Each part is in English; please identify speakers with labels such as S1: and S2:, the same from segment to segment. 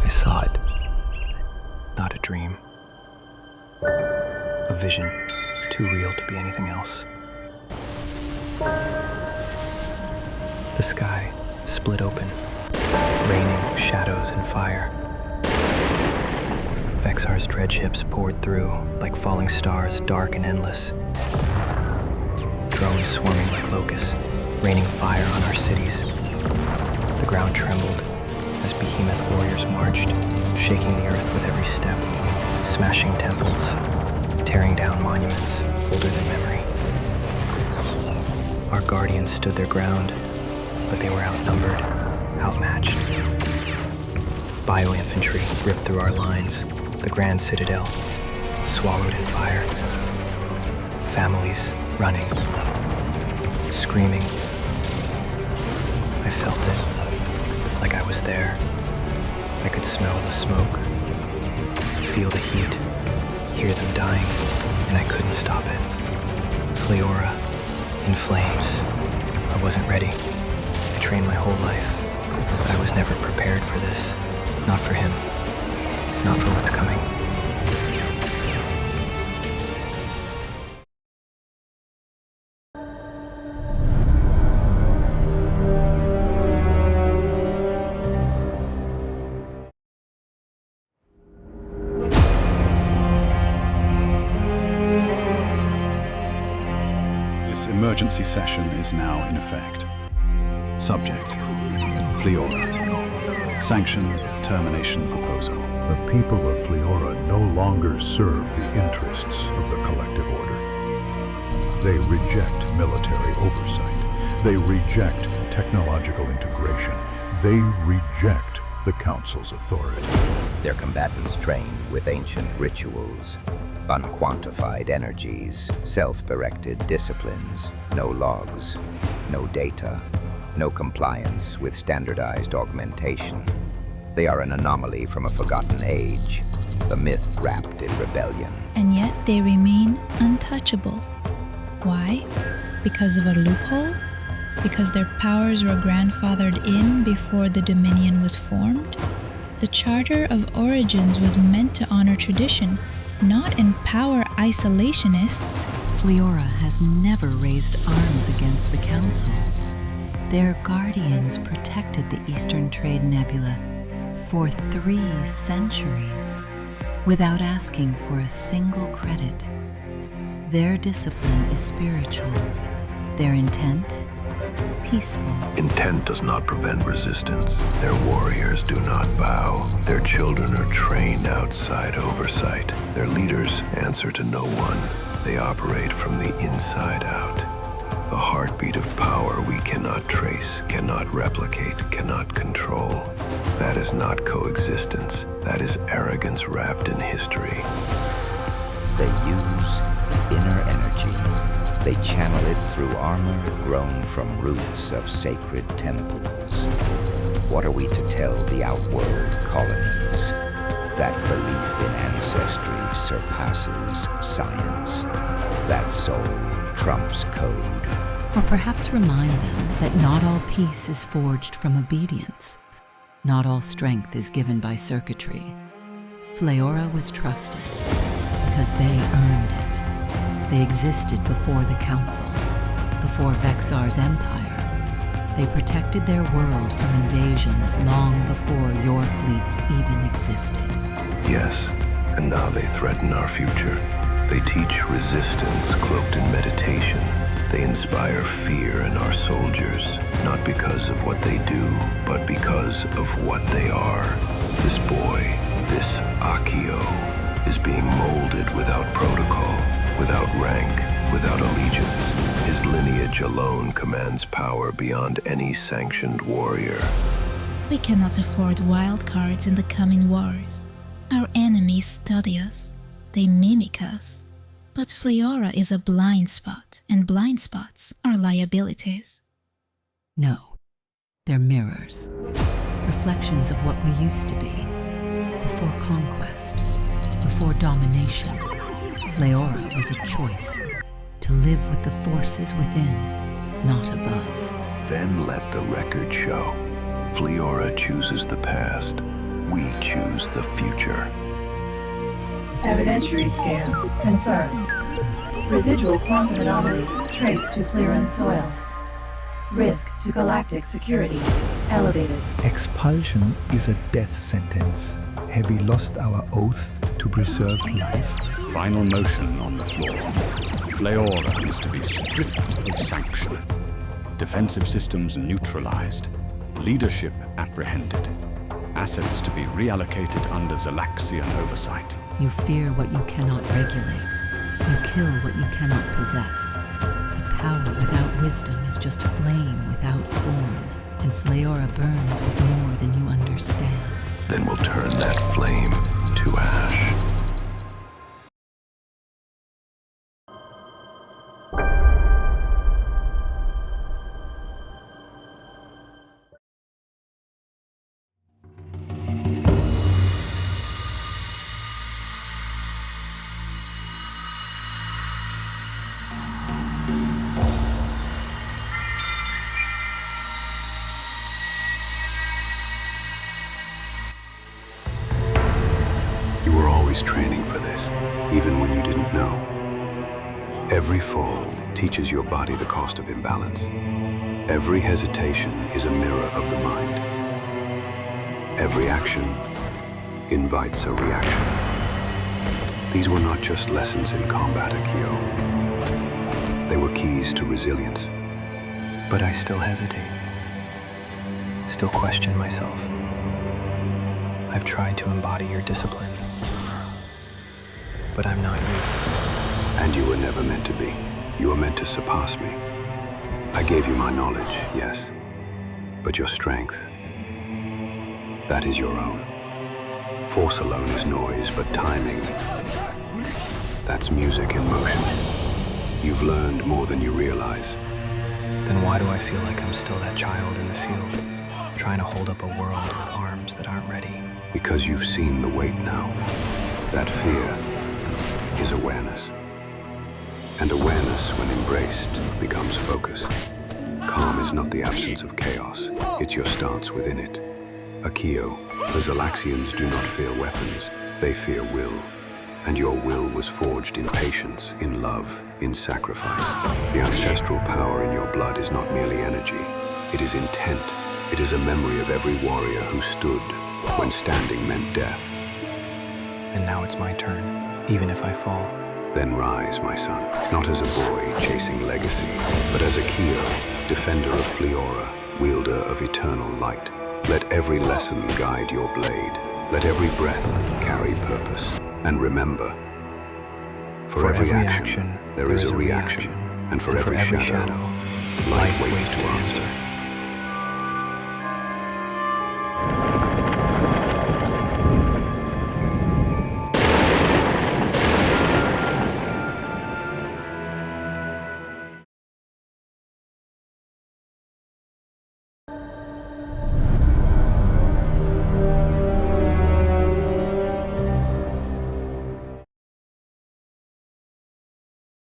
S1: I saw it. Not a dream. A vision, too real to be anything else. The sky split open, raining shadows and fire. Vexar's dread ships poured through like falling stars, dark and endless. Drones swarming like locusts, raining fire on our cities. The ground trembled as behemoth warriors marched, shaking the earth with every step, smashing temples, tearing down monuments older than memory. Our guardians stood their ground, but they were outnumbered, outmatched. Bioinfantry ripped through our lines, the grand citadel, swallowed in fire. Families running, screaming. I felt it, like I was there. I could smell the smoke, feel the heat, hear them dying, and I couldn't stop it. Fleora, in flames. I wasn't ready. I trained my whole life, but I was never prepared for this. Not for him. Not for what's coming.
S2: This emergency session is now in effect. Subject: Fleora. Sanction termination proposal.
S3: The people of Fleora no longer serve the interests of the collective order. They reject military oversight. They reject technological integration. They reject the Council's authority.
S4: Their combatants train with ancient rituals, unquantified energies, self-directed disciplines, no logs, no data, no compliance with standardized augmentation. They are an anomaly from a forgotten age, a myth wrapped in rebellion.
S5: And yet they remain untouchable. Why? Because of a loophole? Because their powers were grandfathered in before the Dominion was formed? The Charter of Origins was meant to honor tradition, not empower isolationists.
S6: Fleora has never raised arms against the Council. Their guardians protected the Eastern Trade Nebula for 3 centuries without asking for a single credit. Their discipline is spiritual, their intent, peaceful.
S7: Intent does not prevent resistance. Their warriors do not bow. Their children are trained outside oversight. Their leaders answer to no one. They operate from the inside out. A heartbeat of power we cannot trace, cannot replicate, cannot control. That is not coexistence. That is arrogance wrapped in history.
S4: They use inner energy. They channel it through armor grown from roots of sacred temples. What are we to tell the outworld colonies? That belief in ancestry surpasses science. That soul trumps code.
S6: Or perhaps remind them that not all peace is forged from obedience. Not all strength is given by circuitry. Fleora was trusted because they earned it. They existed before the Council, before Vexar's empire. They protected their world from invasions long before your fleets even existed.
S7: Yes, and now they threaten our future. They teach resistance cloaked in meditation. They inspire fear in our soldiers, not because of what they do, but because of what they are. This boy, this Akio, is being molded without protocol, without rank, without allegiance. His lineage alone commands power beyond any sanctioned warrior.
S5: We cannot afford wild cards in the coming wars. Our enemies study us. They mimic us. But Fleora is a blind spot, and blind spots are liabilities.
S6: No, they're mirrors. Reflections of what we used to be. Before conquest, before domination, Fleora was a choice. To live with the forces within, not above.
S7: Then let the record show. Fleora chooses the past. We choose the future.
S8: Evidentiary scans confirmed. Residual quantum anomalies traced to Fleoran soil. Risk to galactic security elevated.
S9: Expulsion is a death sentence. Have we lost our oath to preserve life?
S2: Final motion on the floor. Fleora is to be stripped of sanction. Defensive systems neutralized. Leadership apprehended. Assets to be reallocated under Zalaxian oversight.
S6: You fear what you cannot regulate. You kill what you cannot possess. But power without wisdom is just flame without form. And Fleora burns with more than you understand.
S7: Then we'll turn that flame to ash. Training for this, even when you didn't know. Every fall teaches your body the cost of imbalance. Every hesitation is a mirror of the mind. Every action invites a reaction. These were not just lessons in combat, Akio. They were keys to resilience.
S1: But I still hesitate. Still question myself. I've tried to embody your discipline. But I'm not you.
S7: And you were never meant to be. You were meant to surpass me. I gave you my knowledge, yes. But your strength, that is your own. Force alone is noise, but timing, that's music in motion. You've learned more than you realize.
S1: Then why do I feel like I'm still that child in the field, trying to hold up a world with arms that aren't ready?
S7: Because you've seen the weight now. That fear is awareness. And awareness, when embraced, becomes focus. Calm is not the absence of chaos, it's your stance within it. Akio, the Zalaxians do not fear weapons, they fear will. And your will was forged in patience, in love, in sacrifice. The ancestral power in your blood is not merely energy, it is intent. It is a memory of every warrior who stood when standing meant death.
S1: And now it's my turn. Even if I fall.
S7: Then rise, my son, not as a boy chasing legacy, but as Akio, defender of Fleora, wielder of eternal light. Let every lesson guide your blade. Let every breath carry purpose. And remember, for every action, there is a reaction. And for every shadow, light waits to answer.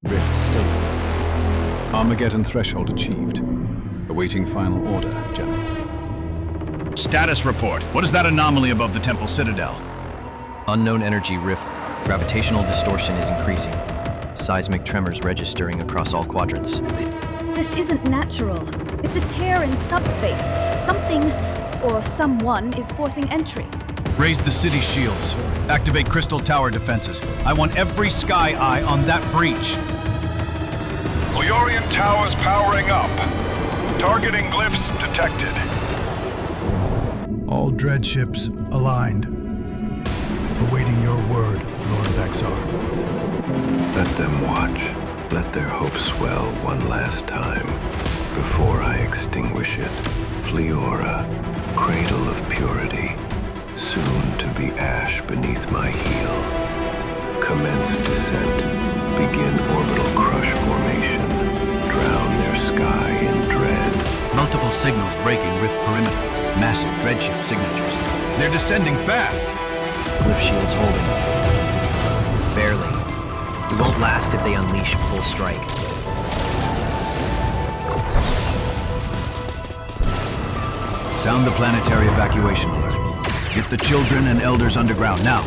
S2: Rift stable. Armageddon threshold achieved. Awaiting final order, General.
S10: Status report. What is that anomaly above the Temple Citadel?
S11: Unknown energy rift. Gravitational distortion is increasing. Seismic tremors registering across all quadrants.
S12: This isn't natural. It's a tear in subspace. Something, or someone, is forcing entry.
S10: Raise the city shields. Activate crystal tower defenses. I want every sky eye on that breach.
S13: Fleorian towers powering up. Targeting glyphs detected.
S9: All dread ships aligned. Awaiting your word, Lord Vexar.
S7: Let them watch. Let their hope swell one last time before I extinguish it. Fleora, cradle of purity, soon to be ash beneath my heel. Commence descent, begin orbital crush formation, drown their sky in dread.
S10: Multiple signals breaking Rift perimeter. Massive dreadship signatures. They're descending fast!
S11: Glyph shields holding. Barely. We won't last if they unleash full strike.
S10: Sound the planetary evacuation alert. Get the children and elders underground now.